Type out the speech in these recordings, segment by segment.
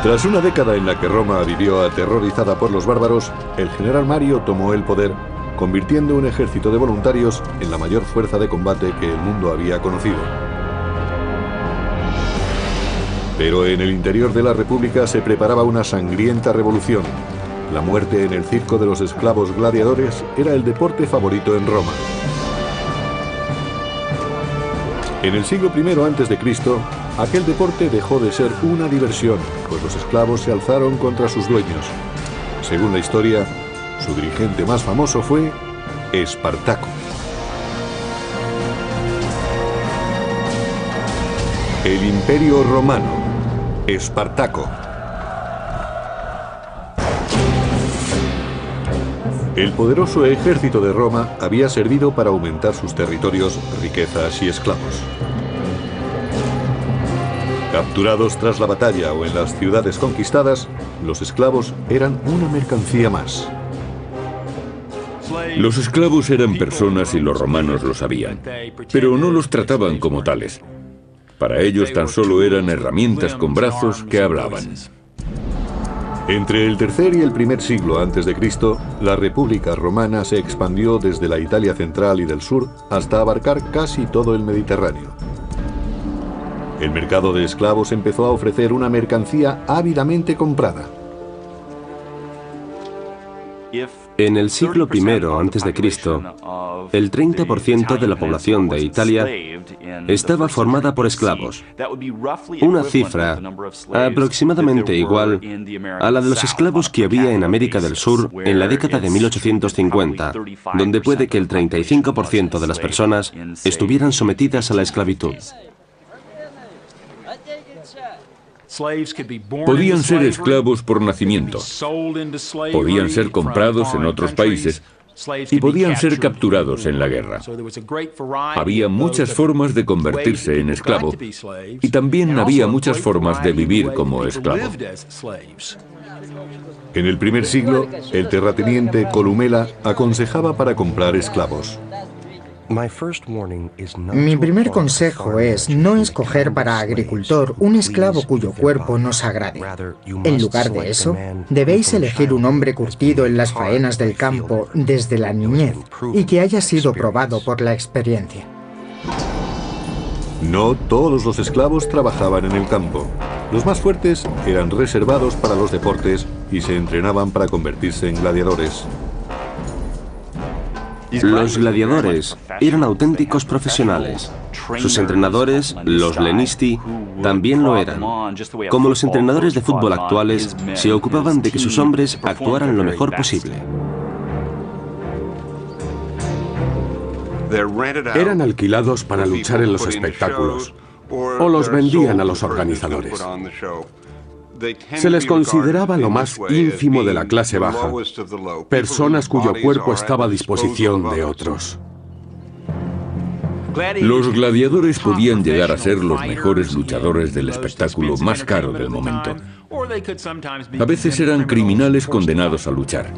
Tras una década en la que Roma vivió aterrorizada por los bárbaros, el general Mario tomó el poder, convirtiendo un ejército de voluntarios en la mayor fuerza de combate que el mundo había conocido. Pero en el interior de la República se preparaba una sangrienta revolución. La muerte en el circo de los esclavos gladiadores era el deporte favorito en Roma. En el siglo I a.C., aquel deporte dejó de ser una diversión, pues los esclavos se alzaron contra sus dueños. Según la historia, su dirigente más famoso fue Espartaco. El Imperio Romano, Espartaco. El poderoso ejército de Roma había servido para aumentar sus territorios, riquezas y esclavos. Capturados tras la batalla o en las ciudades conquistadas, los esclavos eran una mercancía más. Los esclavos eran personas y los romanos lo sabían, pero no los trataban como tales. Para ellos tan solo eran herramientas con brazos que hablaban. Entre el tercer y el primer siglo a.C., la República Romana se expandió desde la Italia central y del sur hasta abarcar casi todo el Mediterráneo. El mercado de esclavos empezó a ofrecer una mercancía ávidamente comprada. En el siglo I a.C., el 30% de la población de Italia estaba formada por esclavos, una cifra aproximadamente igual a la de los esclavos que había en América del Sur en la década de 1850, donde puede que el 35% de las personas estuvieran sometidas a la esclavitud. Podían ser esclavos por nacimiento, podían ser comprados en otros países y podían ser capturados en la guerra. Había muchas formas de convertirse en esclavo y también había muchas formas de vivir como esclavo. En el primer siglo, el terrateniente Columela aconsejaba para comprar esclavos. Mi primer consejo es no escoger para agricultor un esclavo cuyo cuerpo nos agrade. En lugar de eso, debéis elegir un hombre curtido en las faenas del campo desde la niñez y que haya sido probado por la experiencia. No todos los esclavos trabajaban en el campo. Los más fuertes eran reservados para los deportes y se entrenaban para convertirse en gladiadores. Los gladiadores eran auténticos profesionales. Sus entrenadores, los lenisti, también lo eran. Como los entrenadores de fútbol actuales, se ocupaban de que sus hombres actuaran lo mejor posible. Eran alquilados para luchar en los espectáculos o los vendían a los organizadores. Se les consideraba lo más ínfimo de la clase baja, personas cuyo cuerpo estaba a disposición de otros. Los gladiadores podían llegar a ser los mejores luchadores del espectáculo más caro del momento. A veces eran criminales condenados a luchar.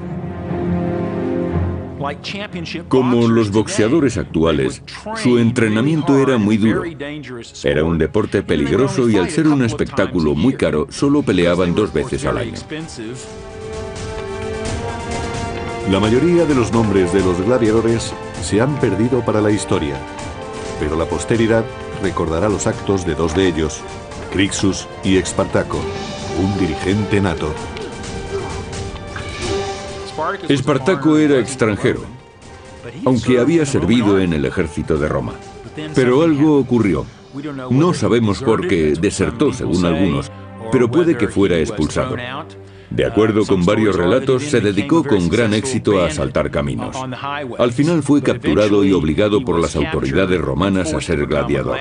Como los boxeadores actuales, su entrenamiento era muy duro. Era un deporte peligroso y al ser un espectáculo muy caro, solo peleaban 2 veces al año. La mayoría de los nombres de los gladiadores se han perdido para la historia, pero la posteridad recordará los actos de 2 de ellos, Crixus y Espartaco, un dirigente nato. Espartaco era extranjero, aunque había servido en el ejército de Roma. Pero algo ocurrió. No sabemos por qué desertó, según algunos, pero puede que fuera expulsado. De acuerdo con varios relatos, se dedicó con gran éxito a asaltar caminos. Al final fue capturado y obligado por las autoridades romanas a ser gladiador.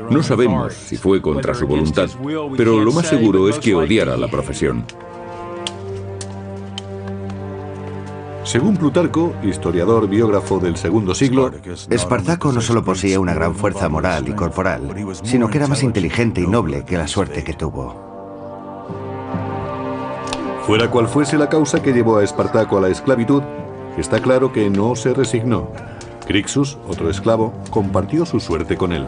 No sabemos si fue contra su voluntad, pero lo más seguro es que odiara la profesión. Según Plutarco, historiador biógrafo del segundo siglo, Espartaco no solo poseía una gran fuerza moral y corporal, sino que era más inteligente y noble que la suerte que tuvo. Fuera cual fuese la causa que llevó a Espartaco a la esclavitud, está claro que no se resignó. Crixus, otro esclavo, compartió su suerte con él.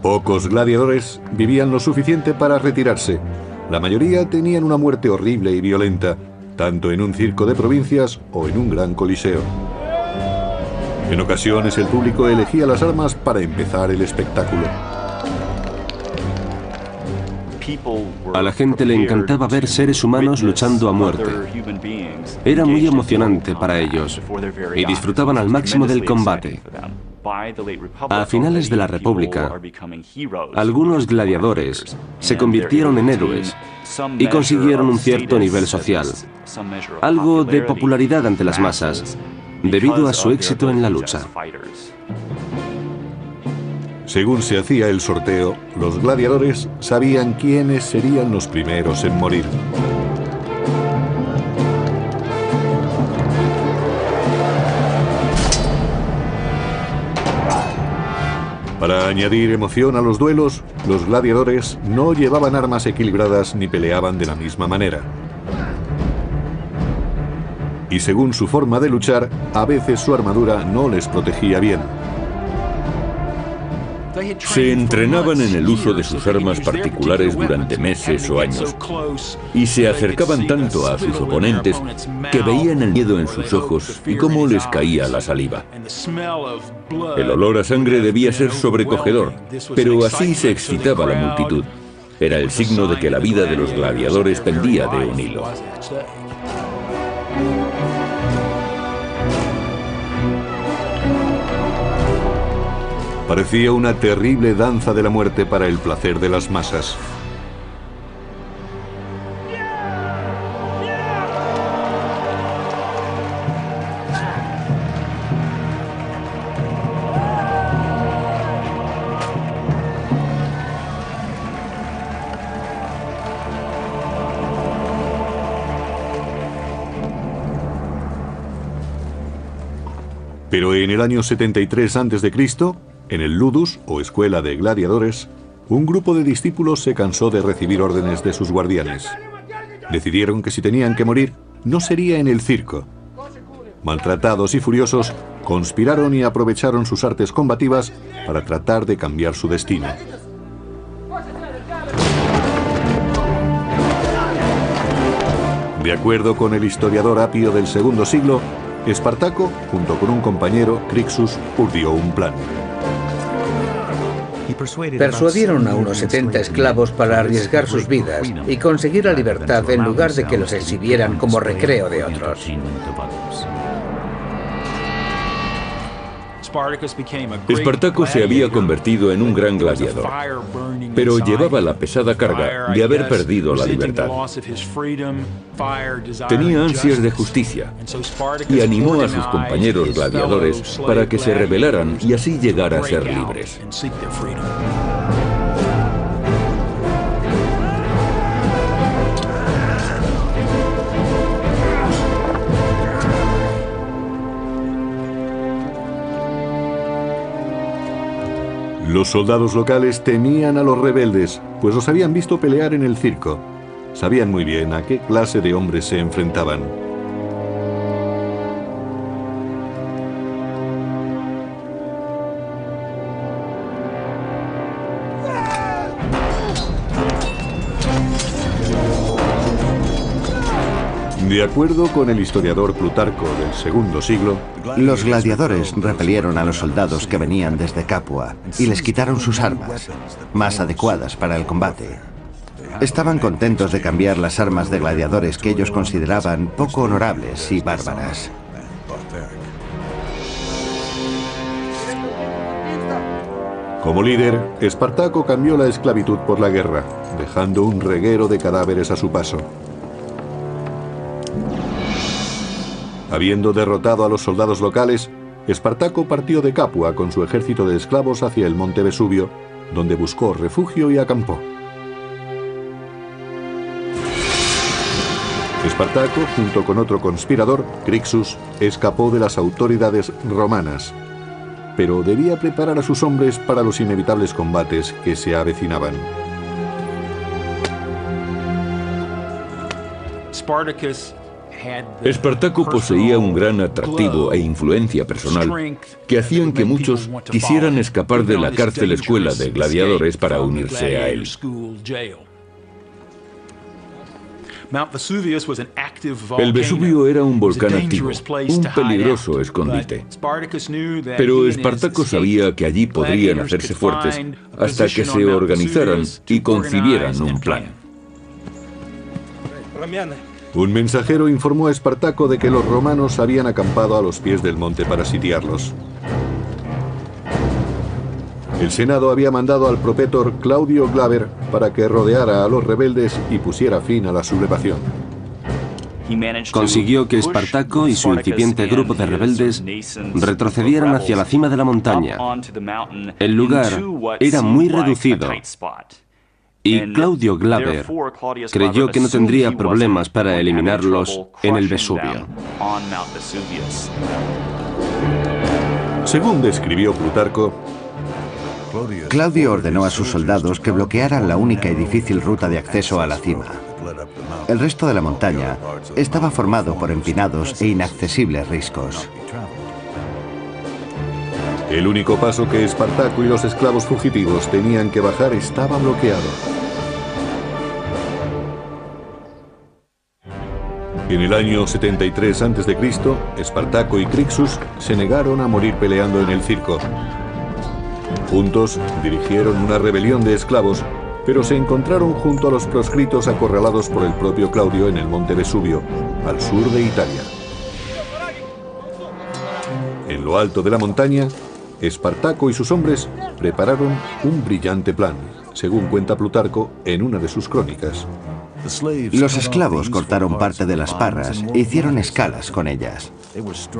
Pocos gladiadores vivían lo suficiente para retirarse. La mayoría tenían una muerte horrible y violenta, tanto en un circo de provincias o en un gran coliseo. En ocasiones el público elegía las armas para empezar el espectáculo. A la gente le encantaba ver seres humanos luchando a muerte. Era muy emocionante para ellos y disfrutaban al máximo del combate. A finales de la República, algunos gladiadores se convirtieron en héroes y consiguieron un cierto nivel social, algo de popularidad ante las masas, debido a su éxito en la lucha. Según se hacía el sorteo, los gladiadores sabían quiénes serían los primeros en morir. Para añadir emoción a los duelos, los gladiadores no llevaban armas equilibradas ni peleaban de la misma manera. Y según su forma de luchar, a veces su armadura no les protegía bien. Se entrenaban en el uso de sus armas particulares durante meses o años y se acercaban tanto a sus oponentes que veían el miedo en sus ojos y cómo les caía la saliva. El olor a sangre debía ser sobrecogedor, pero así se excitaba la multitud. Era el signo de que la vida de los gladiadores pendía de un hilo. Parecía una terrible danza de la muerte para el placer de las masas. Pero en el año 73 a.C., en el Ludus, o escuela de gladiadores, un grupo de discípulos se cansó de recibir órdenes de sus guardianes. Decidieron que si tenían que morir, no sería en el circo. Maltratados y furiosos, conspiraron y aprovecharon sus artes combativas para tratar de cambiar su destino. De acuerdo con el historiador Apio del segundo siglo, Espartaco, junto con un compañero, Crixus, urdió un plan. Persuadieron a unos 70 esclavos para arriesgar sus vidas y conseguir la libertad en lugar de que los exhibieran como recreo de otros. Espartaco se había convertido en un gran gladiador, pero llevaba la pesada carga de haber perdido la libertad. Tenía ansias de justicia y animó a sus compañeros gladiadores para que se rebelaran y así llegar a ser libres. Los soldados locales temían a los rebeldes, pues los habían visto pelear en el circo. Sabían muy bien a qué clase de hombres se enfrentaban. De acuerdo con el historiador Plutarco del segundo siglo, los gladiadores repelieron a los soldados que venían desde Capua y les quitaron sus armas, más adecuadas para el combate. Estaban contentos de cambiar las armas de gladiadores que ellos consideraban poco honorables y bárbaras. Como líder, Espartaco cambió la esclavitud por la guerra, dejando un reguero de cadáveres a su paso. Habiendo derrotado a los soldados locales, Espartaco partió de Capua con su ejército de esclavos hacia el monte Vesubio, donde buscó refugio y acampó. Espartaco, junto con otro conspirador, Crixus, escapó de las autoridades romanas, pero debía preparar a sus hombres para los inevitables combates que se avecinaban. Espartaco poseía un gran atractivo e influencia personal que hacían que muchos quisieran escapar de la cárcel escuela de gladiadores para unirse a él. El Vesubio era un volcán activo, un peligroso escondite. Pero Espartaco sabía que allí podrían hacerse fuertes hasta que se organizaran y concibieran un plan. Un mensajero informó a Espartaco de que los romanos habían acampado a los pies del monte para sitiarlos. El Senado había mandado al propetor Claudio Glaber para que rodeara a los rebeldes y pusiera fin a la sublevación. Consiguió que Espartaco y su incipiente grupo de rebeldes retrocedieran hacia la cima de la montaña. El lugar era muy reducido y Claudio Glaber creyó que no tendría problemas para eliminarlos en el Vesubio. Según describió Plutarco, Claudio ordenó a sus soldados que bloquearan la única y difícil ruta de acceso a la cima. El resto de la montaña estaba formado por empinados e inaccesibles riscos. El único paso que Espartaco y los esclavos fugitivos tenían que bajar estaba bloqueado. En el año 73 a.C., Espartaco y Crixus se negaron a morir peleando en el circo. Juntos dirigieron una rebelión de esclavos, pero se encontraron junto a los proscritos acorralados por el propio Claudio en el monte Vesubio, al sur de Italia. En lo alto de la montaña, Espartaco y sus hombres prepararon un brillante plan, según cuenta Plutarco en una de sus crónicas. Los esclavos cortaron parte de las parras e hicieron escalas con ellas.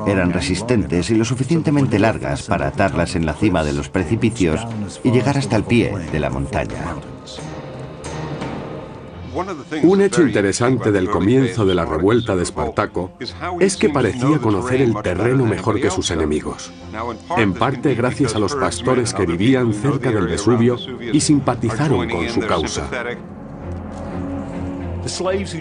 Eran resistentes y lo suficientemente largas para atarlas en la cima de los precipicios y llegar hasta el pie de la montaña. Un hecho interesante del comienzo de la revuelta de Espartaco es que parecía conocer el terreno mejor que sus enemigos, en parte gracias a los pastores que vivían cerca del Vesubio y simpatizaron con su causa.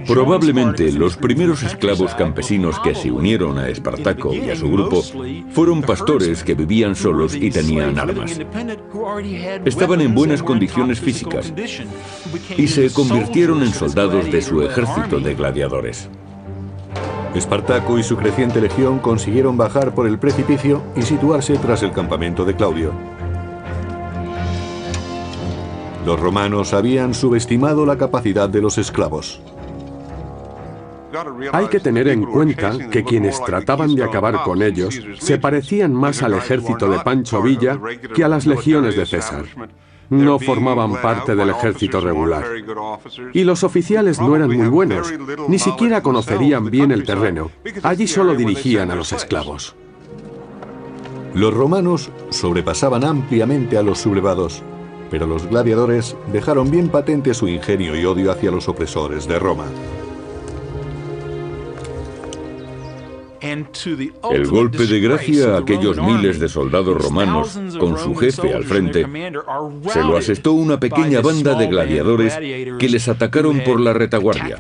Probablemente los primeros esclavos campesinos que se unieron a Espartaco y a su grupo fueron pastores que vivían solos y tenían armas. Estaban en buenas condiciones físicas y se convirtieron en soldados de su ejército de gladiadores. Espartaco y su creciente legión consiguieron bajar por el precipicio y situarse tras el campamento de Claudio. Los romanos habían subestimado la capacidad de los esclavos. Hay que tener en cuenta que quienes trataban de acabar con ellos se parecían más al ejército de Pancho Villa que a las legiones de César. No formaban parte del ejército regular. Y los oficiales no eran muy buenos, ni siquiera conocerían bien el terreno. Allí solo dirigían a los esclavos. Los romanos sobrepasaban ampliamente a los sublevados, pero los gladiadores dejaron bien patente su ingenio y odio hacia los opresores de Roma. El golpe de gracia a aquellos miles de soldados romanos, con su jefe al frente, se lo asestó una pequeña banda de gladiadores que les atacaron por la retaguardia,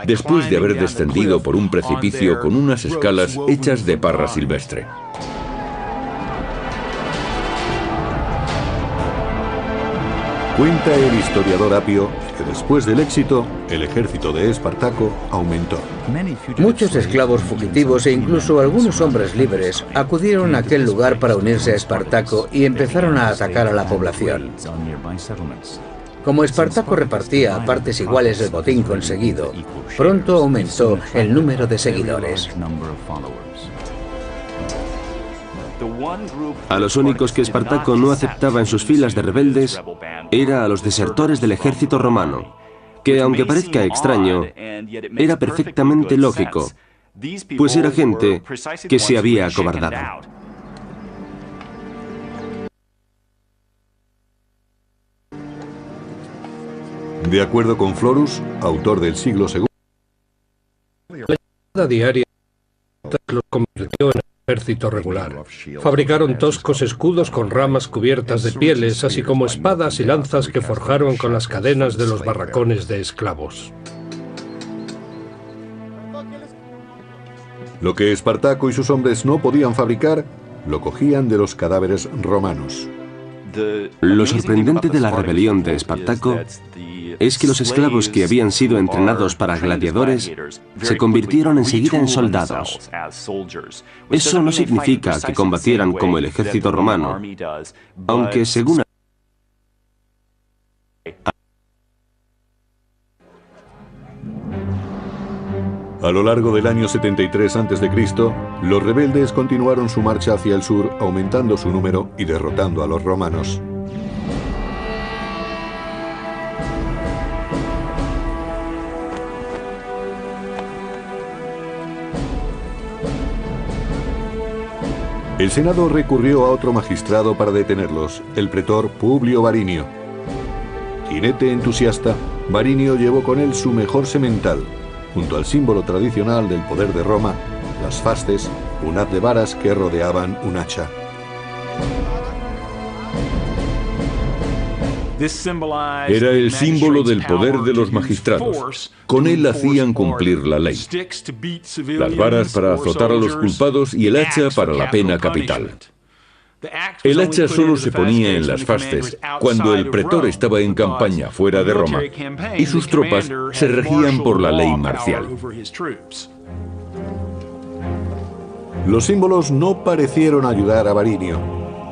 después de haber descendido por un precipicio con unas escalas hechas de parra silvestre. Cuenta el historiador Apio que después del éxito, el ejército de Espartaco aumentó. Muchos esclavos fugitivos e incluso algunos hombres libres acudieron a aquel lugar para unirse a Espartaco y empezaron a atacar a la población. Como Espartaco repartía a partes iguales el botín conseguido, pronto aumentó el número de seguidores. A los únicos que Espartaco no aceptaba en sus filas de rebeldes era a los desertores del ejército romano, que aunque parezca extraño, era perfectamente lógico, pues era gente que se había acobardado. De acuerdo con Florus, autor del siglo II, la llegada diaria los convirtió en ejército regular. Fabricaron toscos escudos con ramas cubiertas de pieles, así como espadas y lanzas que forjaron con las cadenas de los barracones de esclavos. Lo que Espartaco y sus hombres no podían fabricar, lo cogían de los cadáveres romanos. Lo sorprendente de la rebelión de Espartaco es que los esclavos que habían sido entrenados para gladiadores se convirtieron enseguida en soldados. Eso no significa que combatieran como el ejército romano, aunque según A lo largo del año 73 a.C., los rebeldes continuaron su marcha hacia el sur, aumentando su número y derrotando a los romanos. El Senado recurrió a otro magistrado para detenerlos, el pretor Publio Varinio. Jinete entusiasta, Varinio llevó con él su mejor semental, junto al símbolo tradicional del poder de Roma, las fasces, un haz de varas que rodeaban un hacha. Era el símbolo del poder de los magistrados. Con él hacían cumplir la ley. Las varas para azotar a los culpados y el hacha para la pena capital. El hacha solo se ponía en las fasces cuando el pretor estaba en campaña fuera de Roma y sus tropas se regían por la ley marcial. Los símbolos no parecieron ayudar a Varinio.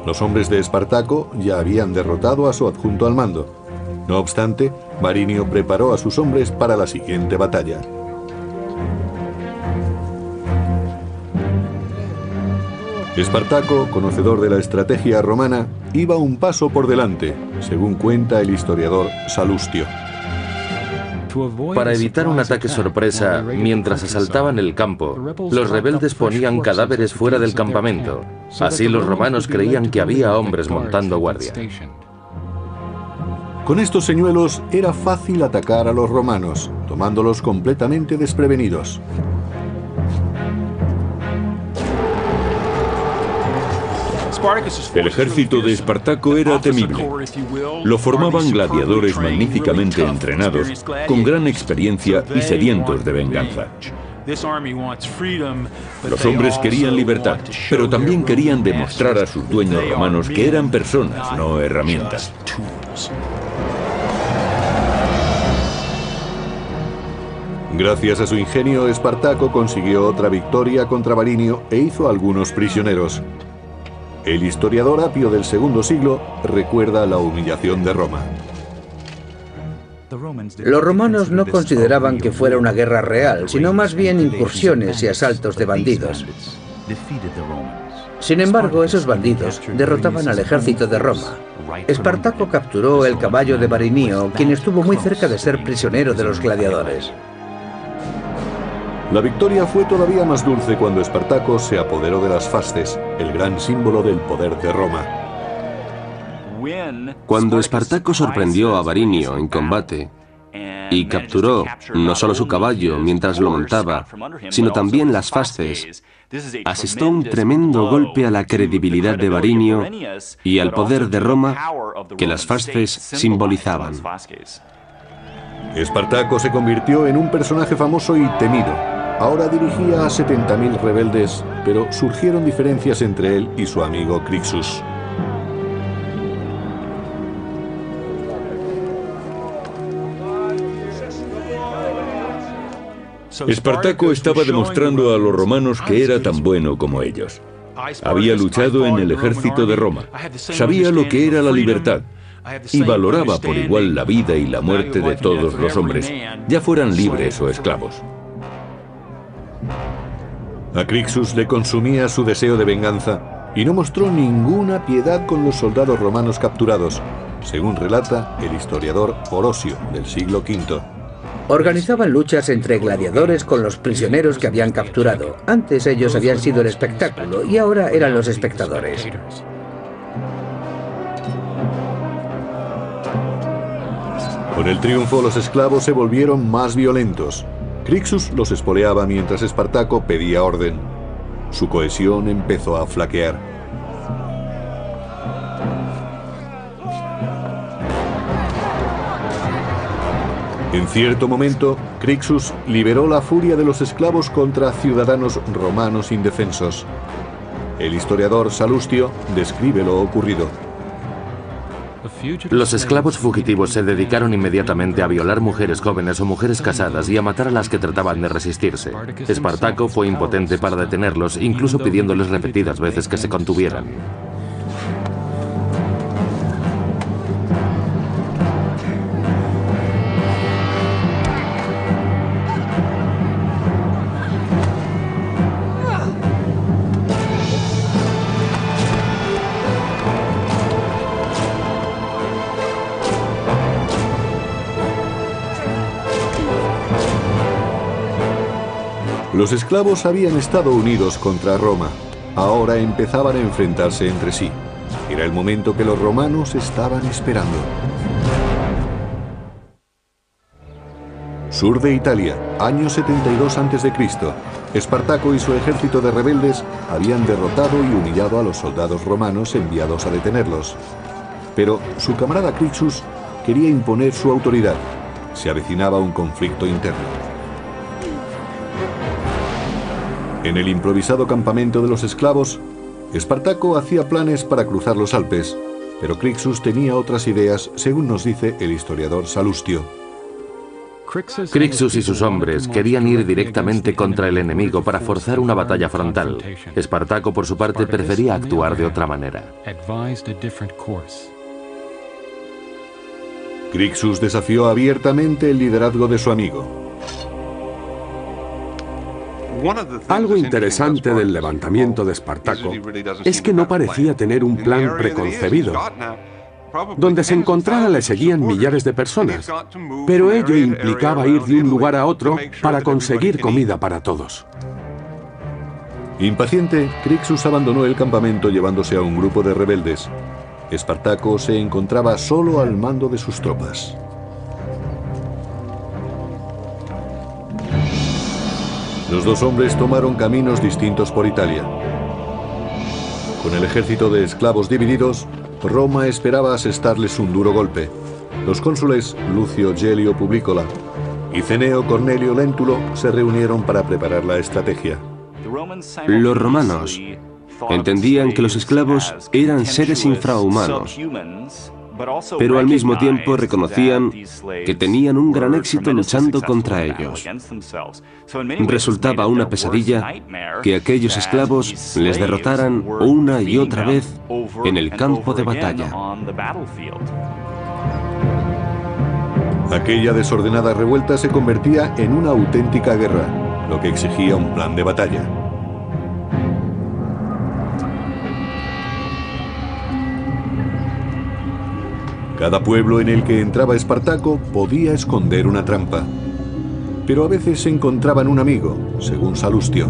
Los hombres de Espartaco ya habían derrotado a su adjunto al mando. No obstante, Varinio preparó a sus hombres para la siguiente batalla. Espartaco, conocedor de la estrategia romana, iba un paso por delante, según cuenta el historiador Salustio. Para evitar un ataque sorpresa mientras asaltaban el campo, los rebeldes ponían cadáveres fuera del campamento. Así los romanos creían que había hombres montando guardia. Con estos señuelos era fácil atacar a los romanos, tomándolos completamente desprevenidos. El ejército de Espartaco era temible. Lo formaban gladiadores magníficamente entrenados, con gran experiencia y sedientos de venganza. Los hombres querían libertad, pero también querían demostrar a sus dueños romanos que eran personas, no herramientas. Gracias a su ingenio, Espartaco consiguió otra victoria contra Varinio e hizo a algunos prisioneros. El historiador Apio del segundo siglo recuerda la humillación de Roma. Los romanos no consideraban que fuera una guerra real, sino más bien incursiones y asaltos de bandidos. Sin embargo, esos bandidos derrotaban al ejército de Roma. Espartaco capturó el caballo de Varinio, quien estuvo muy cerca de ser prisionero de los gladiadores. La victoria fue todavía más dulce cuando Espartaco se apoderó de las fasces, el gran símbolo del poder de Roma. Cuando Espartaco sorprendió a Varinio en combate y capturó no solo su caballo mientras lo montaba, sino también las fasces, asestó un tremendo golpe a la credibilidad de Varinio y al poder de Roma que las fasces simbolizaban. Espartaco se convirtió en un personaje famoso y temido. Ahora dirigía a 70.000 rebeldes, pero surgieron diferencias entre él y su amigo Crixus. Espartaco estaba demostrando a los romanos que era tan bueno como ellos. Había luchado en el ejército de Roma, sabía lo que era la libertad y valoraba por igual la vida y la muerte de todos los hombres, ya fueran libres o esclavos. A Crixus le consumía su deseo de venganza y no mostró ninguna piedad con los soldados romanos capturados, según relata el historiador Orosio del siglo V. Organizaban luchas entre gladiadores con los prisioneros que habían capturado. Antes ellos habían sido el espectáculo y ahora eran los espectadores. Con el triunfo, los esclavos se volvieron más violentos. Crixus los espoleaba mientras Espartaco pedía orden. Su cohesión empezó a flaquear. En cierto momento, Crixus liberó la furia de los esclavos contra ciudadanos romanos indefensos. El historiador Salustio describe lo ocurrido. Los esclavos fugitivos se dedicaron inmediatamente a violar mujeres jóvenes o mujeres casadas y a matar a las que trataban de resistirse. Espartaco fue impotente para detenerlos, incluso pidiéndoles repetidas veces que se contuvieran. Los esclavos habían estado unidos contra Roma. Ahora empezaban a enfrentarse entre sí. Era el momento que los romanos estaban esperando. Sur de Italia, año 72 a.C. Espartaco y su ejército de rebeldes habían derrotado y humillado a los soldados romanos enviados a detenerlos. Pero su camarada Crixus quería imponer su autoridad. Se avecinaba un conflicto interno. En el improvisado campamento de los esclavos, Espartaco hacía planes para cruzar los Alpes, pero Crixus tenía otras ideas, según nos dice el historiador Salustio. Crixus y sus hombres querían ir directamente contra el enemigo para forzar una batalla frontal. Espartaco, por su parte, prefería actuar de otra manera. Crixus desafió abiertamente el liderazgo de su amigo. Algo interesante del levantamiento de Espartaco es que no parecía tener un plan preconcebido. Donde se encontrara le seguían millares de personas, pero ello implicaba ir de un lugar a otro para conseguir comida para todos. Impaciente, Crixus abandonó el campamento llevándose a un grupo de rebeldes. Espartaco se encontraba solo al mando de sus tropas. Los dos hombres tomaron caminos distintos por Italia. Con el ejército de esclavos divididos, Roma esperaba asestarles un duro golpe. Los cónsules Lucio Gelio Publicola y Cneo Cornelio Lentulo se reunieron para preparar la estrategia. Los romanos entendían que los esclavos eran seres infrahumanos, pero al mismo tiempo reconocían que tenían un gran éxito luchando contra ellos. Resultaba una pesadilla que aquellos esclavos les derrotaran una y otra vez en el campo de batalla. Aquella desordenada revuelta se convertía en una auténtica guerra, lo que exigía un plan de batalla. Cada pueblo en el que entraba Espartaco podía esconder una trampa, pero a veces se encontraban un amigo, según Salustio.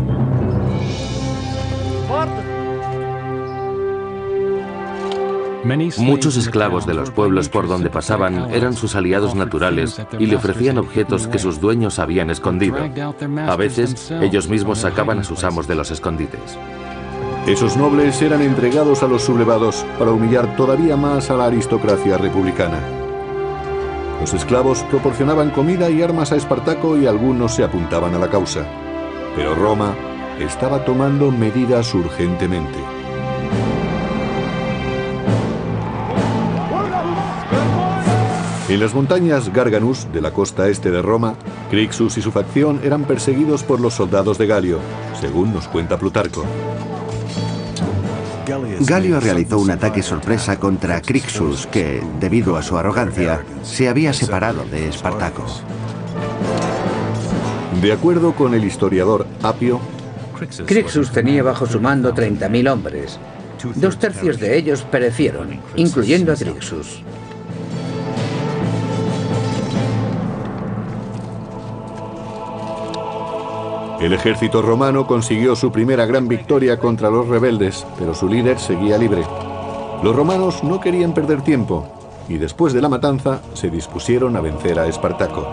Muchos esclavos de los pueblos por donde pasaban eran sus aliados naturales y le ofrecían objetos que sus dueños habían escondido. A veces, ellos mismos sacaban a sus amos de los escondites. Esos nobles eran entregados a los sublevados para humillar todavía más a la aristocracia republicana. Los esclavos proporcionaban comida y armas a Espartaco y algunos se apuntaban a la causa. Pero Roma estaba tomando medidas urgentemente. En las montañas Garganus, de la costa este de Roma, Crixus y su facción eran perseguidos por los soldados de Galio, según nos cuenta Plutarco. Galio realizó un ataque sorpresa contra Crixus que, debido a su arrogancia, se había separado de Espartaco. De acuerdo con el historiador Apio, Crixus tenía bajo su mando 30.000 hombres. 2/3 de ellos perecieron, incluyendo a Crixus. el ejército romano consiguió su primera gran victoria contra los rebeldes, pero su líder seguía libre. Los romanos no querían perder tiempo, y después de la matanza se dispusieron a vencer a Espartaco.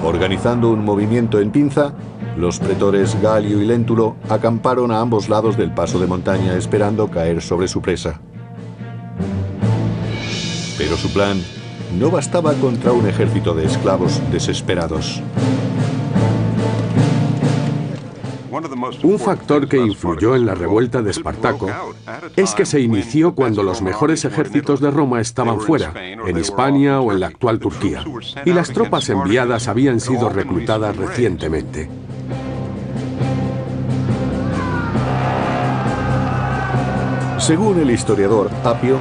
Organizando un movimiento en pinza, los pretores Galio y Lentulo acamparon a ambos lados del paso de montaña esperando caer sobre su presa. Pero su plan no bastaba contra un ejército de esclavos desesperados. Un factor que influyó en la revuelta de Espartaco es que se inició cuando los mejores ejércitos de Roma estaban fuera, en Hispania o en la actual Turquía, y las tropas enviadas habían sido reclutadas recientemente. Según el historiador Apio,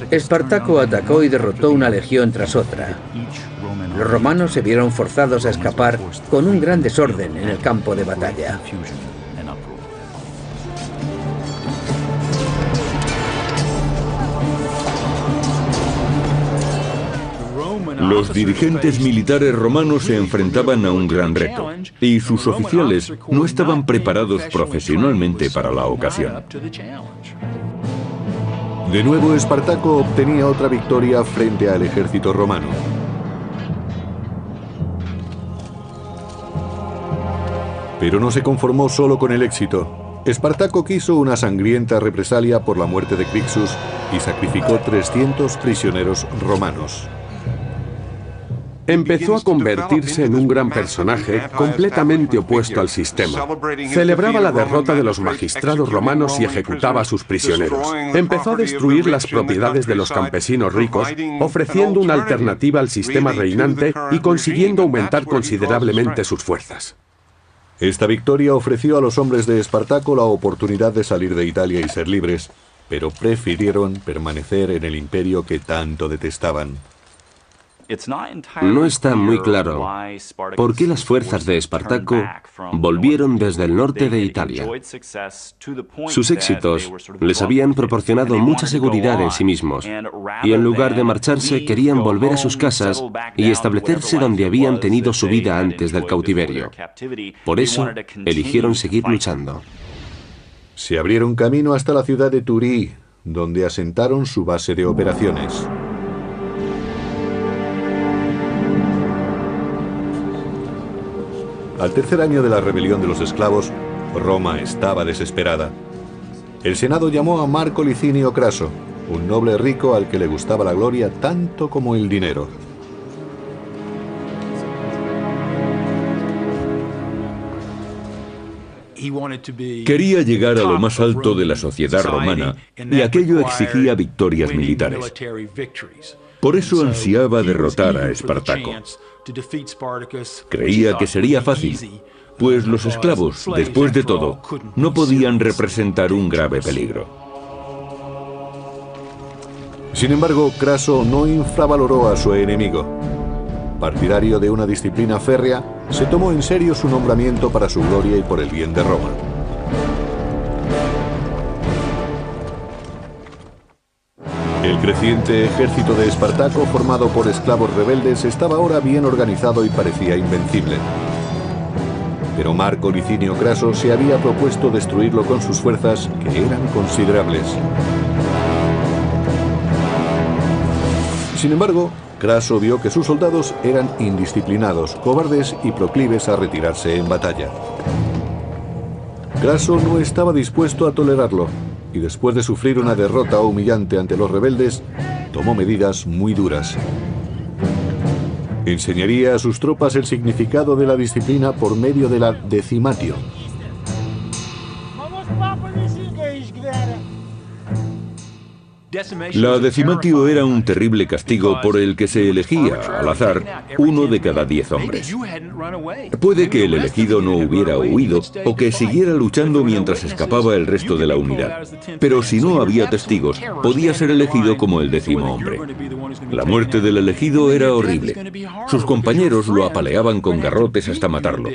Espartaco atacó y derrotó una legión tras otra. Los romanos se vieron forzados a escapar con un gran desorden en el campo de batalla. Los dirigentes militares romanos se enfrentaban a un gran reto, y sus oficiales no estaban preparados profesionalmente para la ocasión. de nuevo Espartaco obtenía otra victoria frente al ejército romano. Pero no se conformó solo con el éxito. Espartaco quiso una sangrienta represalia por la muerte de Crixus y sacrificó 300 prisioneros romanos. Empezó a convertirse en un gran personaje completamente opuesto al sistema. Celebraba la derrota de los magistrados romanos y ejecutaba a sus prisioneros. Empezó a destruir las propiedades de los campesinos ricos, ofreciendo una alternativa al sistema reinante y consiguiendo aumentar considerablemente sus fuerzas. Esta victoria ofreció a los hombres de Espartaco la oportunidad de salir de Italia y ser libres, pero prefirieron permanecer en el imperio que tanto detestaban. No está muy claro por qué las fuerzas de Espartaco volvieron desde el norte de Italia. Sus éxitos les habían proporcionado mucha seguridad en sí mismos, y en lugar de marcharse querían volver a sus casas y establecerse donde habían tenido su vida antes del cautiverio. Por eso, eligieron seguir luchando. Se abrieron camino hasta la ciudad de Turí, donde asentaron su base de operaciones. Al tercer año de la rebelión de los esclavos, Roma estaba desesperada. El Senado llamó a Marco Licinio Craso, un noble rico al que le gustaba la gloria tanto como el dinero. Quería llegar a lo más alto de la sociedad romana y aquello exigía victorias militares. Por eso ansiaba derrotar a Espartaco. Creía que sería fácil, pues los esclavos, después de todo, no podían representar un grave peligro. Sin embargo, Craso no infravaloró a su enemigo. Partidario de una disciplina férrea, se tomó en serio su nombramiento para su gloria y por el bien de Roma. El creciente ejército de Espartaco, formado por esclavos rebeldes, estaba ahora bien organizado y parecía invencible. Pero Marco Licinio Craso se había propuesto destruirlo con sus fuerzas, que eran considerables. Sin embargo, Craso vio que sus soldados eran indisciplinados, cobardes y proclives a retirarse en batalla. Craso no estaba dispuesto a tolerarlo, y después de sufrir una derrota humillante ante los rebeldes, tomó medidas muy duras. Enseñaría a sus tropas el significado de la disciplina por medio de la decimatio. La decimatio era un terrible castigo por el que se elegía, al azar, 1 de cada 10 hombres. Puede que el elegido no hubiera huido o que siguiera luchando mientras escapaba el resto de la unidad. Pero si no había testigos, podía ser elegido como el 10º hombre. La muerte del elegido era horrible. Sus compañeros lo apaleaban con garrotes hasta matarlo.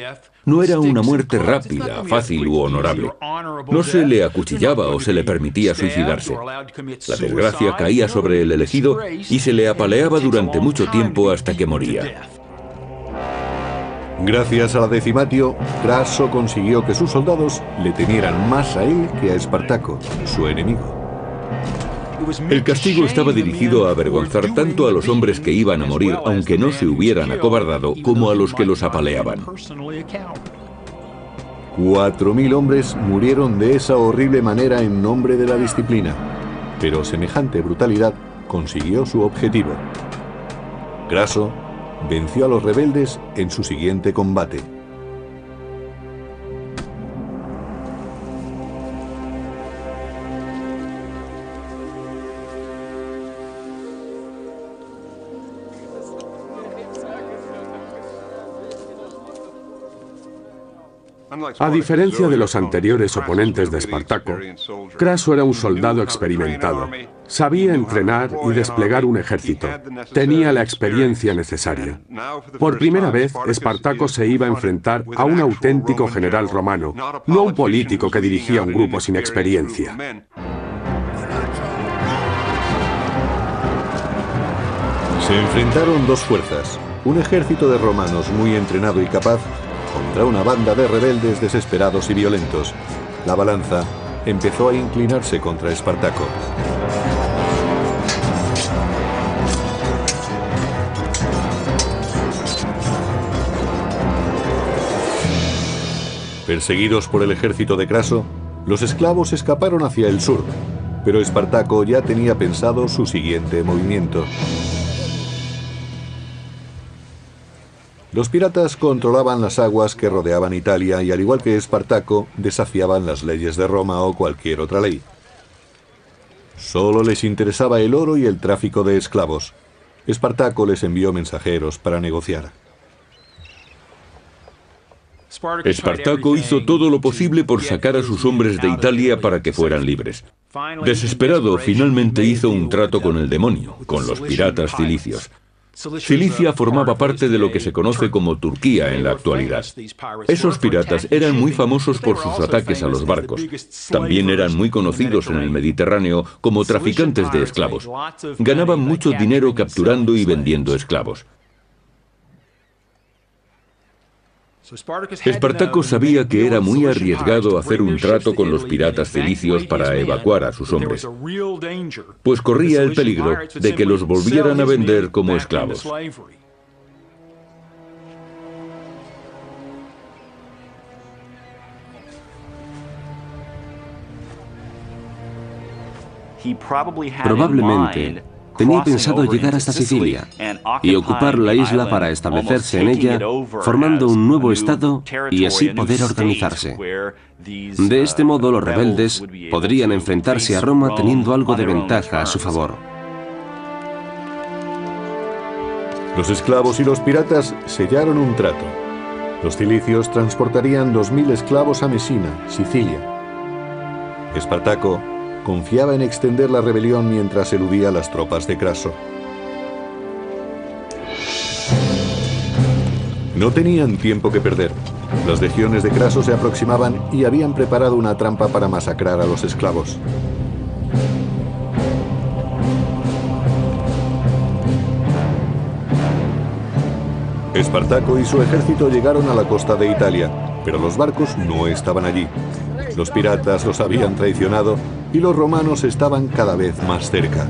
No era una muerte rápida, fácil u honorable. No se le acuchillaba o se le permitía suicidarse. La desgracia caía sobre el elegido y se le apaleaba durante mucho tiempo hasta que moría. Gracias a la decimatio, Craso consiguió que sus soldados le temieran más a él que a Espartaco, su enemigo. El castigo estaba dirigido a avergonzar tanto a los hombres que iban a morir, aunque no se hubieran acobardado, como a los que los apaleaban. 4000 hombres murieron de esa horrible manera en nombre de la disciplina, pero semejante brutalidad consiguió su objetivo. Craso venció a los rebeldes en su siguiente combate. A diferencia de los anteriores oponentes de Espartaco, Craso era un soldado experimentado. Sabía entrenar y desplegar un ejército. Tenía la experiencia necesaria. Por primera vez, Espartaco se iba a enfrentar a un auténtico general romano, no a un político que dirigía un grupo sin experiencia. Se enfrentaron dos fuerzas, un ejército de romanos muy entrenado y capaz contra una banda de rebeldes desesperados y violentos. La balanza empezó a inclinarse contra Espartaco. Perseguidos por el ejército de Craso, los esclavos escaparon hacia el sur, pero Espartaco ya tenía pensado su siguiente movimiento. Los piratas controlaban las aguas que rodeaban Italia y, al igual que Espartaco, desafiaban las leyes de Roma o cualquier otra ley. Solo les interesaba el oro y el tráfico de esclavos. Espartaco les envió mensajeros para negociar. Espartaco hizo todo lo posible por sacar a sus hombres de Italia para que fueran libres. Desesperado, finalmente hizo un trato con el demonio, con los piratas cilicios. Cilicia formaba parte de lo que se conoce como Turquía en la actualidad. Esos piratas eran muy famosos por sus ataques a los barcos. También eran muy conocidos en el Mediterráneo como traficantes de esclavos. Ganaban mucho dinero capturando y vendiendo esclavos. Espartaco sabía que era muy arriesgado hacer un trato con los piratas cilicios para evacuar a sus hombres, pues corría el peligro de que los volvieran a vender como esclavos. Probablemente tenía pensado llegar hasta Sicilia y ocupar la isla para establecerse en ella, formando un nuevo estado y así poder organizarse. De este modo, los rebeldes podrían enfrentarse a Roma teniendo algo de ventaja a su favor. Los esclavos y los piratas sellaron un trato. Los cilicios transportarían 2000 esclavos a Mesina, Sicilia. Espartaco confiaba en extender la rebelión mientras eludía a las tropas de Craso. No tenían tiempo que perder. Las legiones de Craso se aproximaban y habían preparado una trampa para masacrar a los esclavos. Espartaco y su ejército llegaron a la costa de Italia, pero los barcos no estaban allí. Los piratas los habían traicionado y los romanos estaban cada vez más cerca.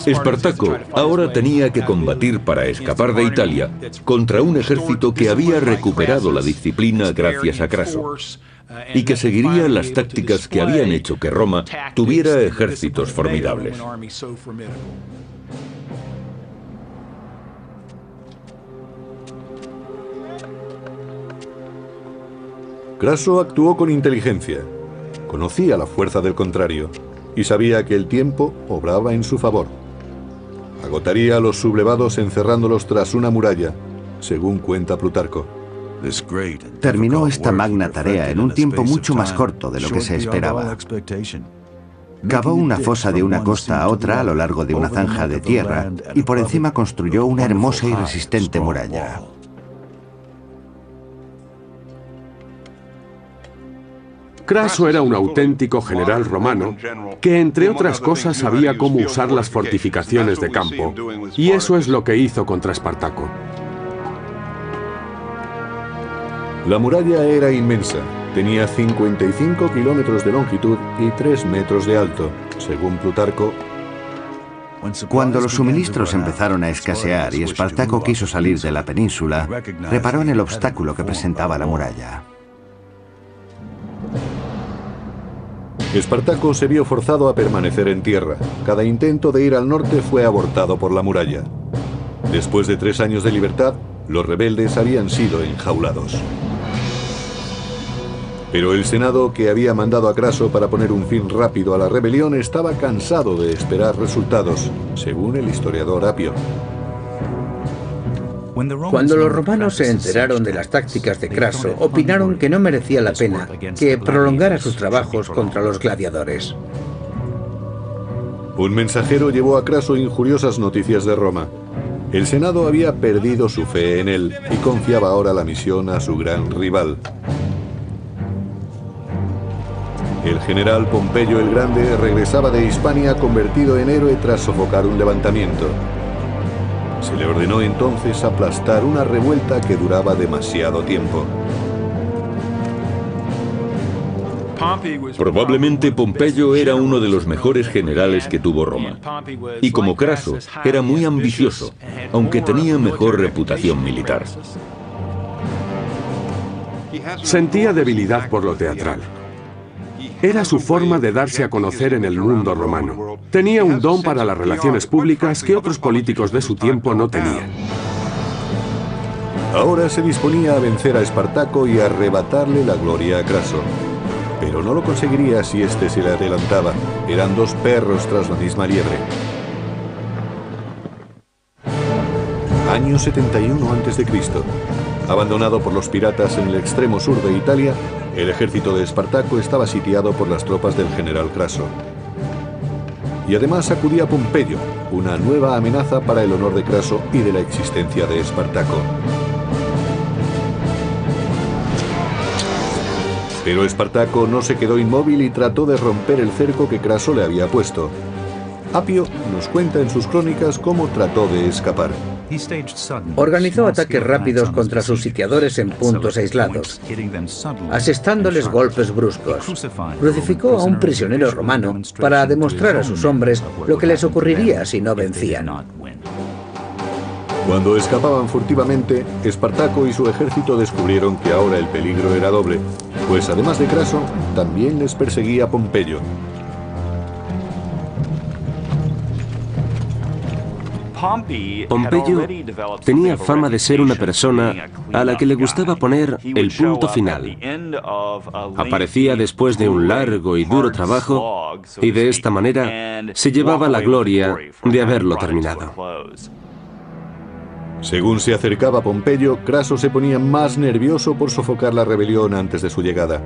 Espartaco ahora tenía que combatir para escapar de Italia contra un ejército que había recuperado la disciplina gracias a Craso y que seguiría las tácticas que habían hecho que Roma tuviera ejércitos formidables. Craso actuó con inteligencia. Conocía la fuerza del contrario y sabía que el tiempo obraba en su favor. Agotaría a los sublevados encerrándolos tras una muralla, según cuenta Plutarco. Terminó esta magna tarea en un tiempo mucho más corto de lo que se esperaba. Cavó una fosa de una costa a otra a lo largo de una zanja de tierra y por encima construyó una hermosa y resistente muralla. Craso era un auténtico general romano que, entre otras cosas, sabía cómo usar las fortificaciones de campo, y eso es lo que hizo contra Espartaco. La muralla era inmensa. Tenía 55 kilómetros de longitud y 3 metros de alto, según Plutarco. Cuando los suministros empezaron a escasear y Espartaco quiso salir de la península, reparó en el obstáculo que presentaba la muralla. Espartaco se vio forzado a permanecer en tierra. Cada intento de ir al norte fue abortado por la muralla. Después de 3 años de libertad, los rebeldes habían sido enjaulados. Pero el Senado, que había mandado a Craso para poner un fin rápido a la rebelión, estaba cansado de esperar resultados, según el historiador Apio. Cuando los romanos se enteraron de las tácticas de Craso, opinaron que no merecía la pena que prolongara sus trabajos contra los gladiadores. Un mensajero llevó a Craso injuriosas noticias de Roma. El Senado había perdido su fe en él y confiaba ahora la misión a su gran rival. El general Pompeyo el Grande regresaba de Hispania convertido en héroe tras sofocar un levantamiento. Se le ordenó entonces aplastar una revuelta que duraba demasiado tiempo. Probablemente Pompeyo era uno de los mejores generales que tuvo Roma. Y como Craso, era muy ambicioso, aunque tenía mejor reputación militar. Sentía debilidad por lo teatral. Era su forma de darse a conocer en el mundo romano. Tenía un don para las relaciones públicas que otros políticos de su tiempo no tenían. Ahora se disponía a vencer a Espartaco y a arrebatarle la gloria a Craso. Pero no lo conseguiría si éste se le adelantaba. Eran 2 perros tras la misma liebre. Año 71 a.C. Abandonado por los piratas en el extremo sur de Italia, el ejército de Espartaco estaba sitiado por las tropas del general Craso. Y además acudía Pompeyo, una nueva amenaza para el honor de Craso y de la existencia de Espartaco. Pero Espartaco no se quedó inmóvil y trató de romper el cerco que Craso le había puesto. Apio nos cuenta en sus crónicas cómo trató de escapar. Organizó ataques rápidos contra sus sitiadores en puntos aislados, asestándoles golpes bruscos. Crucificó a un prisionero romano para demostrar a sus hombres lo que les ocurriría si no vencían. Cuando escapaban furtivamente, Espartaco y su ejército descubrieron que ahora el peligro era doble, pues además de Craso, también les perseguía Pompeyo. Pompeyo tenía fama de ser una persona a la que le gustaba poner el punto final. Aparecía después de un largo y duro trabajo y de esta manera se llevaba la gloria de haberlo terminado. Según se acercaba Pompeyo, Craso se ponía más nervioso por sofocar la rebelión antes de su llegada.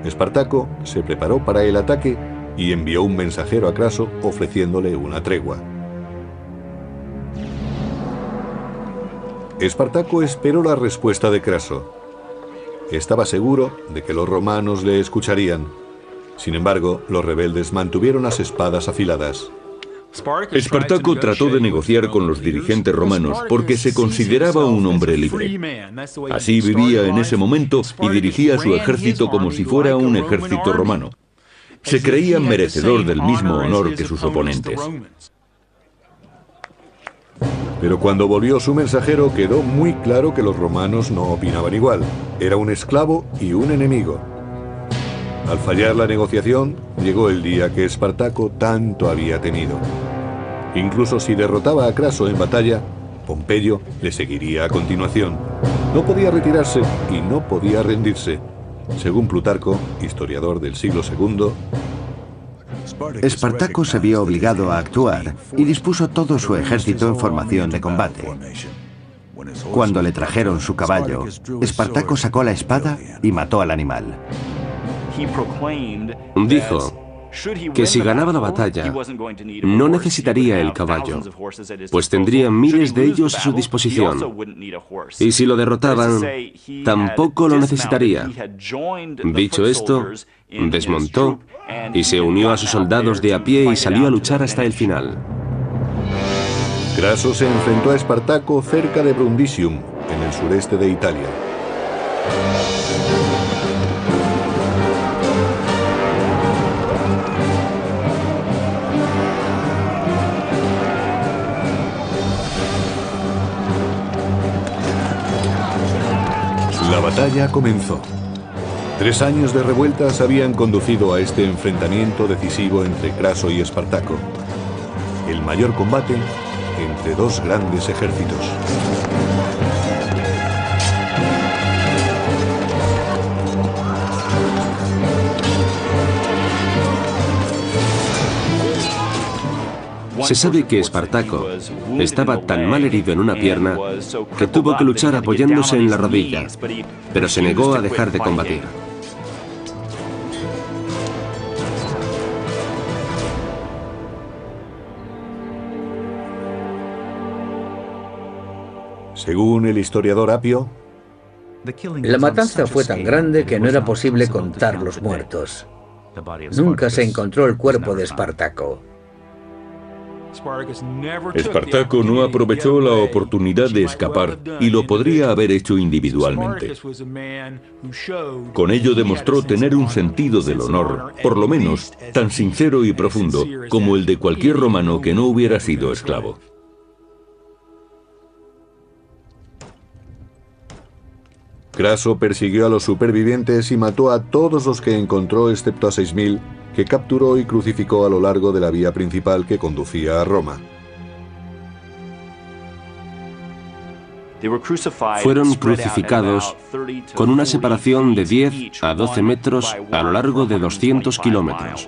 Espartaco se preparó para el ataque y envió un mensajero a Craso ofreciéndole una tregua. Espartaco esperó la respuesta de Craso. Estaba seguro de que los romanos le escucharían. Sin embargo, los rebeldes mantuvieron las espadas afiladas. Espartaco trató de negociar con los dirigentes romanos porque se consideraba un hombre libre. Así vivía en ese momento y dirigía su ejército como si fuera un ejército romano. Se creía merecedor del mismo honor que sus oponentes. Pero cuando volvió su mensajero quedó muy claro que los romanos no opinaban igual. Era un esclavo y un enemigo. Al fallar la negociación, llegó el día que Espartaco tanto había temido. Incluso si derrotaba a Craso en batalla, Pompeyo le seguiría a continuación. No podía retirarse y no podía rendirse. Según Plutarco, historiador del siglo II, Espartaco se vio obligado a actuar y dispuso todo su ejército en formación de combate. Cuando le trajeron su caballo, Espartaco sacó la espada y mató al animal. Dijo que si ganaba la batalla, no necesitaría el caballo, pues tendría miles de ellos a su disposición. Y si lo derrotaban, tampoco lo necesitaría. Dicho esto, desmontó y se unió a sus soldados de a pie y salió a luchar hasta el final. Craso se enfrentó a Espartaco cerca de Brundisium, en el sureste de Italia. La batalla comenzó. 3 años de revueltas habían conducido a este enfrentamiento decisivo entre Craso y Espartaco, el mayor combate entre dos grandes ejércitos. Se sabe que Espartaco estaba tan mal herido en una pierna que tuvo que luchar apoyándose en la rodilla, pero se negó a dejar de combatir. Según el historiador Apio, la matanza fue tan grande que no era posible contar los muertos. Nunca se encontró el cuerpo de Espartaco. Espartaco no aprovechó la oportunidad de escapar y lo podría haber hecho individualmente. Con ello demostró tener un sentido del honor, por lo menos tan sincero y profundo como el de cualquier romano que no hubiera sido esclavo. Craso persiguió a los supervivientes y mató a todos los que encontró excepto a 6.000, que capturó y crucificó a lo largo de la vía principal que conducía a Roma. Fueron crucificados con una separación de 10 a 12 metros a lo largo de 200 kilómetros.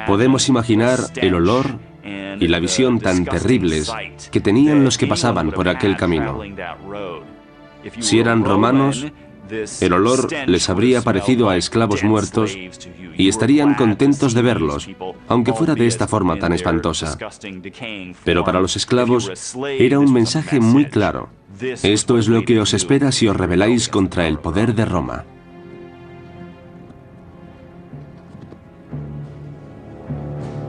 Podemos imaginar el olor y la visión tan terribles que tenían los que pasaban por aquel camino. Si eran romanos, el olor les habría parecido a esclavos muertos y estarían contentos de verlos, aunque fuera de esta forma tan espantosa. Pero para los esclavos era un mensaje muy claro. Esto es lo que os espera si os rebeláis contra el poder de Roma.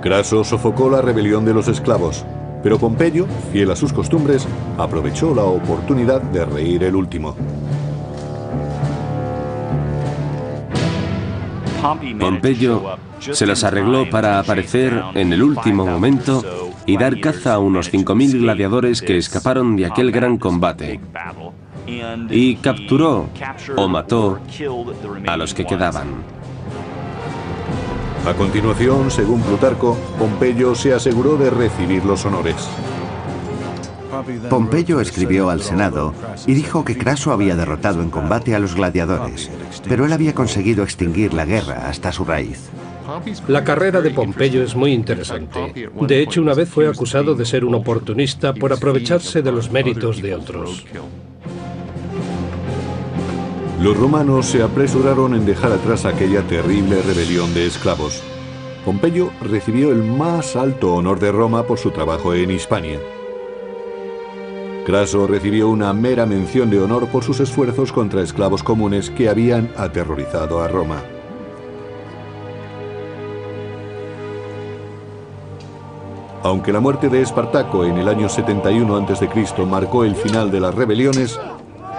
Craso sofocó la rebelión de los esclavos, pero Pompeyo, fiel a sus costumbres, aprovechó la oportunidad de reír el último. Pompeyo se las arregló para aparecer en el último momento y dar caza a unos 5.000 gladiadores que escaparon de aquel gran combate, y capturó o mató a los que quedaban. A continuación, según Plutarco, Pompeyo se aseguró de recibir los honores. Pompeyo escribió al Senado y dijo que Craso había derrotado en combate a los gladiadores, pero él había conseguido extinguir la guerra hasta su raíz. La carrera de Pompeyo es muy interesante. De hecho, una vez fue acusado de ser un oportunista por aprovecharse de los méritos de otros. Los romanos se apresuraron en dejar atrás aquella terrible rebelión de esclavos. Pompeyo recibió el más alto honor de Roma por su trabajo en Hispania. Craso recibió una mera mención de honor por sus esfuerzos contra esclavos comunes que habían aterrorizado a Roma. Aunque la muerte de Espartaco en el año 71 a.C. marcó el final de las rebeliones,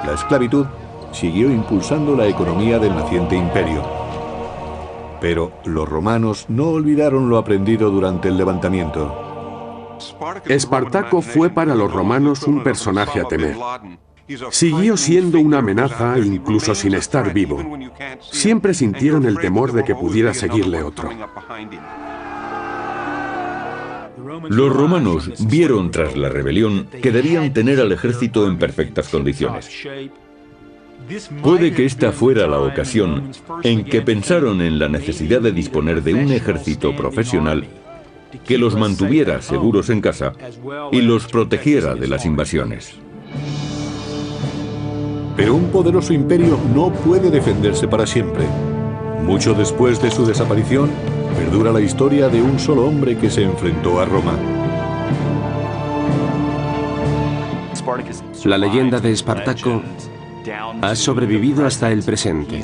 la esclavitud siguió impulsando la economía del naciente imperio. Pero los romanos no olvidaron lo aprendido durante el levantamiento. Espartaco fue para los romanos un personaje a temer. Siguió siendo una amenaza incluso sin estar vivo. Siempre sintieron el temor de que pudiera seguirle otro. Los romanos vieron tras la rebelión que debían tener al ejército en perfectas condiciones. Puede que esta fuera la ocasión en que pensaron en la necesidad de disponer de un ejército profesional que los mantuviera seguros en casa y los protegiera de las invasiones. Pero un poderoso imperio no puede defenderse para siempre. Mucho después de su desaparición, perdura la historia de un solo hombre que se enfrentó a Roma. La leyenda de Espartaco ha sobrevivido hasta el presente.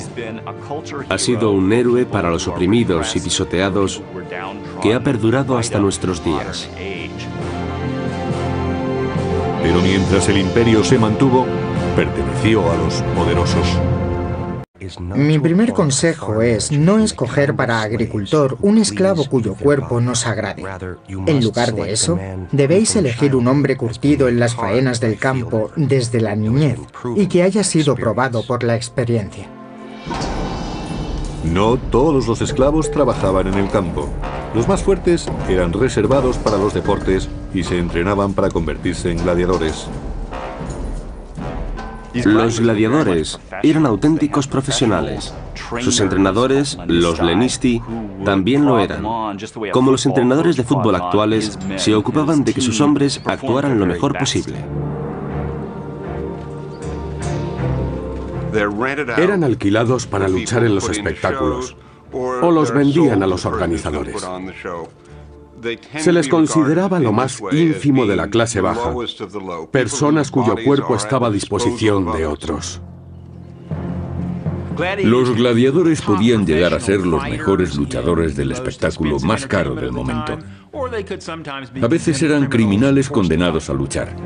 Ha sido un héroe para los oprimidos y pisoteados que ha perdurado hasta nuestros días. Pero mientras el imperio se mantuvo, perteneció a los poderosos. Mi primer consejo es no escoger para agricultor un esclavo cuyo cuerpo nos agrade. En lugar de eso, debéis elegir un hombre curtido en las faenas del campo desde la niñez y que haya sido probado por la experiencia. No todos los esclavos trabajaban en el campo. Los más fuertes eran reservados para los deportes y se entrenaban para convertirse en gladiadores. Los gladiadores eran auténticos profesionales. Sus entrenadores, los lenisti, también lo eran. Como los entrenadores de fútbol actuales, se ocupaban de que sus hombres actuaran lo mejor posible. Eran alquilados para luchar en los espectáculos o los vendían a los organizadores. Se les consideraba lo más ínfimo de la clase baja, personas cuyo cuerpo estaba a disposición de otros. Los gladiadores podían llegar a ser los mejores luchadores del espectáculo más caro del momento. A veces eran criminales condenados a luchar.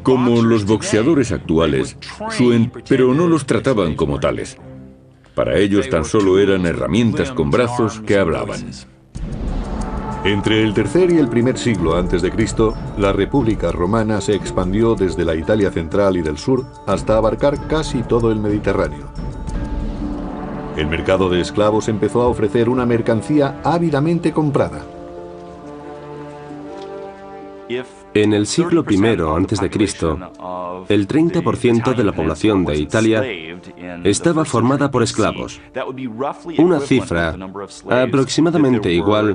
Como los boxeadores actuales, pero no los trataban como tales. Para ellos tan solo eran herramientas con brazos que hablaban. Entre el tercer y el primer siglo antes de Cristo, la República Romana se expandió desde la Italia central y del sur hasta abarcar casi todo el Mediterráneo. El mercado de esclavos empezó a ofrecer una mercancía ávidamente comprada. En el siglo I a.C., el 30% de la población de Italia estaba formada por esclavos, una cifra aproximadamente igual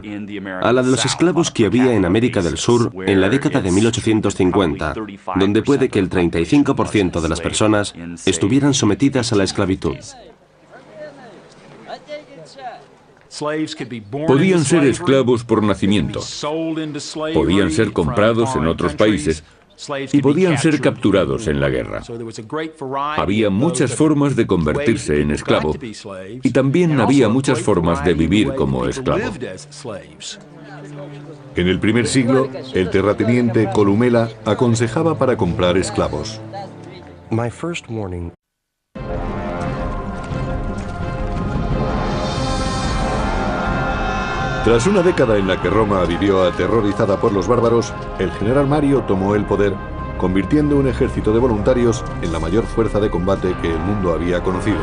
a la de los esclavos que había en América del Sur en la década de 1850, donde puede que el 35% de las personas estuvieran sometidas a la esclavitud. Podían ser esclavos por nacimiento, podían ser comprados en otros países y podían ser capturados en la guerra. Había muchas formas de convertirse en esclavo y también había muchas formas de vivir como esclavo. En el primer siglo, el terrateniente Columela aconsejaba para comprar esclavos. Tras una década en la que Roma vivió aterrorizada por los bárbaros, el general Mario tomó el poder, convirtiendo un ejército de voluntarios en la mayor fuerza de combate que el mundo había conocido.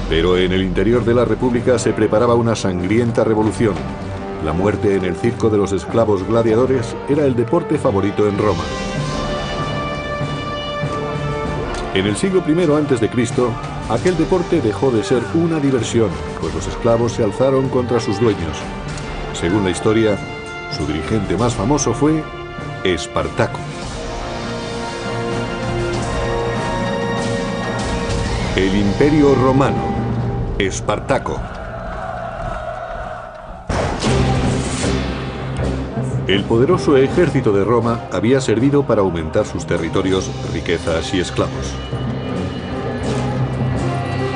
Pero en el interior de la República se preparaba una sangrienta revolución. La muerte en el circo de los esclavos gladiadores era el deporte favorito en Roma. En el siglo I a.C., aquel deporte dejó de ser una diversión, pues los esclavos se alzaron contra sus dueños. Según la historia, su dirigente más famoso fue Espartaco. El Imperio Romano. Espartaco. El poderoso ejército de Roma había servido para aumentar sus territorios, riquezas y esclavos.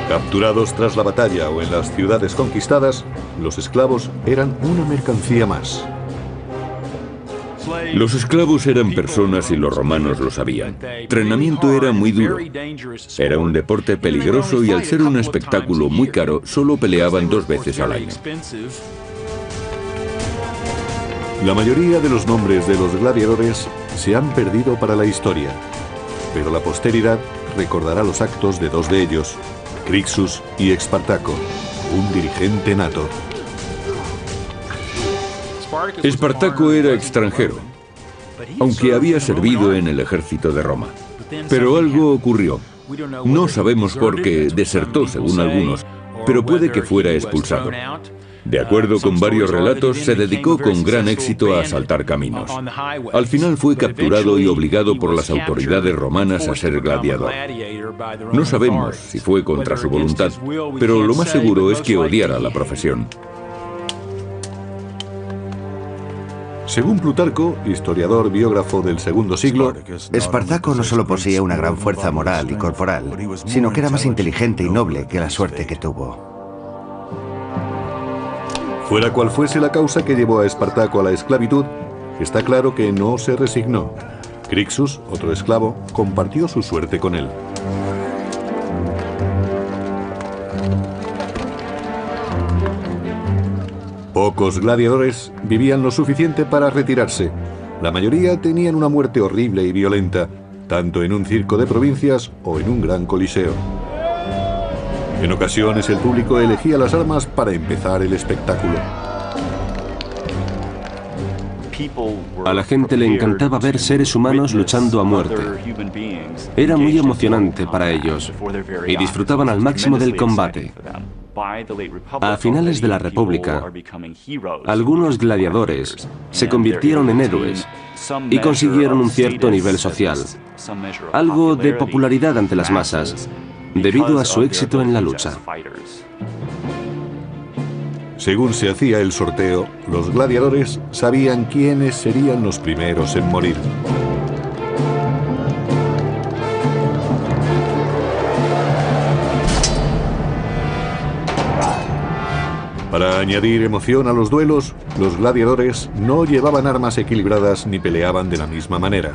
Capturados tras la batalla o en las ciudades conquistadas, los esclavos eran una mercancía más. Los esclavos eran personas y los romanos lo sabían. El entrenamiento era muy duro. Era un deporte peligroso y al ser un espectáculo muy caro, solo peleaban 2 veces al año. La mayoría de los nombres de los gladiadores se han perdido para la historia, pero la posteridad recordará los actos de 2 de ellos, Crixus y Espartaco, un dirigente nato. Espartaco era extranjero, aunque había servido en el ejército de Roma. Pero algo ocurrió. No sabemos por qué desertó, según algunos, pero puede que fuera expulsado. De acuerdo con varios relatos, se dedicó con gran éxito a asaltar caminos. Al final fue capturado y obligado por las autoridades romanas a ser gladiador. No sabemos si fue contra su voluntad, pero lo más seguro es que odiara la profesión. Según Plutarco, historiador biógrafo del segundo siglo, Espartaco no solo poseía una gran fuerza moral y corporal, sino que era más inteligente y noble que la suerte que tuvo. Fuera cual fuese la causa que llevó a Espartaco a la esclavitud, está claro que no se resignó. Crixus, otro esclavo, compartió su suerte con él. Pocos gladiadores vivían lo suficiente para retirarse. La mayoría tenían una muerte horrible y violenta, tanto en un circo de provincias o en un gran coliseo. En ocasiones el público elegía las armas para empezar el espectáculo. A la gente le encantaba ver seres humanos luchando a muerte. Era muy emocionante para ellos y disfrutaban al máximo del combate. A finales de la República, algunos gladiadores se convirtieron en héroes y consiguieron un cierto nivel social, algo de popularidad ante las masas, debido a su éxito en la lucha. Según se hacía el sorteo, los gladiadores sabían quiénes serían los primeros en morir. Para añadir emoción a los duelos, los gladiadores no llevaban armas equilibradas ni peleaban de la misma manera.